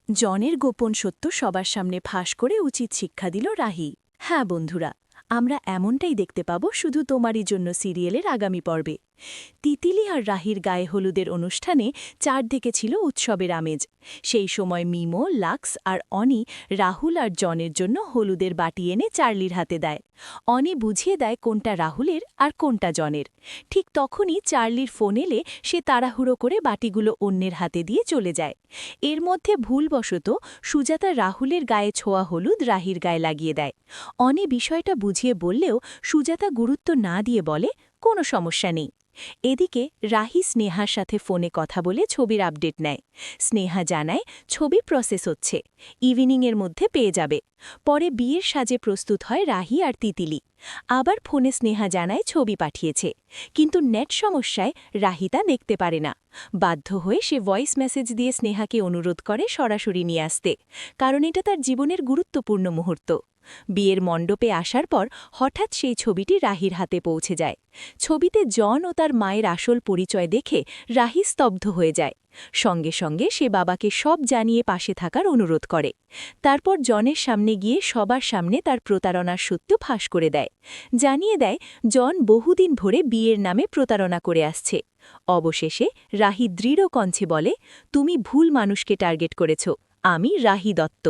জনের গোপন সত্য সবার সামনে ফাঁস করে উচিত শিক্ষা দিল রাহি। হ্যাঁ বন্ধুরা, আমরা এমনটাই দেখতে পাব শুধু তোমারই জন্য সিরিয়ালের আগামী পর্বে। তিতিলি আর রাহির গায়ে হলুদের অনুষ্ঠানে চারদিকে ছিল উৎসবের আমেজ। সেই সময় মিমো, লাক্স আর অনি রাহুল আর জনের জন্য হলুদের বাটি এনে চার্লির হাতে দেয়। অনি বুঝিয়ে দেয় কোনটা রাহুলের আর কোনটা জনের। ঠিক তখনই চার্লির ফোন এলে সে তাড়াহুড়ো করে বাটিগুলো অন্যের হাতে দিয়ে চলে যায়। এর মধ্যে ভুলবশত সুজাতা রাহুলের গায়ে ছোঁয়া হলুদ রাহির গায়ে লাগিয়ে দেয়। অনি বিষয়টা বুঝিয়ে বললেও সুজাতা গুরুত্ব না দিয়ে বলে, কোনো সমস্যা নেই। এদিকে রাহি স্নেহার সাথে ফোনে কথা বলে ছবির আপডেট নেয়। স্নেহা জানায় ছবি প্রসেস হচ্ছে, ইভিনিংয়ের মধ্যে পেয়ে যাবে। পরে বিয়ের সাজে প্রস্তুত হয় রাহি আর তিতিলি। আবার ফোনে স্নেহা জানায় ছবি পাঠিয়েছে, কিন্তু নেট সমস্যায় রাহি তা দেখতে পারে না। বাধ্য হয়ে সে ভয়েস মেসেজ দিয়ে স্নেহাকে অনুরোধ করে সরাসরি নিয়ে আসতে, কারণ এটা তার জীবনের গুরুত্বপূর্ণ মুহূর্ত। বিয়ের মণ্ডপে আসার পর হঠাৎ সেই ছবিটি রাহির হাতে পৌঁছে যায়। ছবিতে জন ও তার মায়ের আসল পরিচয় দেখে রাহি স্তব্ধ হয়ে যায়। সঙ্গে সঙ্গে সে বাবাকে সব জানিয়ে পাশে থাকার অনুরোধ করে। তারপর জনের সামনে গিয়ে সবার সামনে তার প্রতারণার সত্য ফাঁস করে দেয়। জানিয়ে দেয় জন বহুদিন ধরে বিয়ের নামে প্রতারণা করে আসছে। অবশেষে রাহি দৃঢ় কণ্ঠে বলে, তুমি ভুল মানুষকে টার্গেট করেছ, আমি রাহি দত্ত।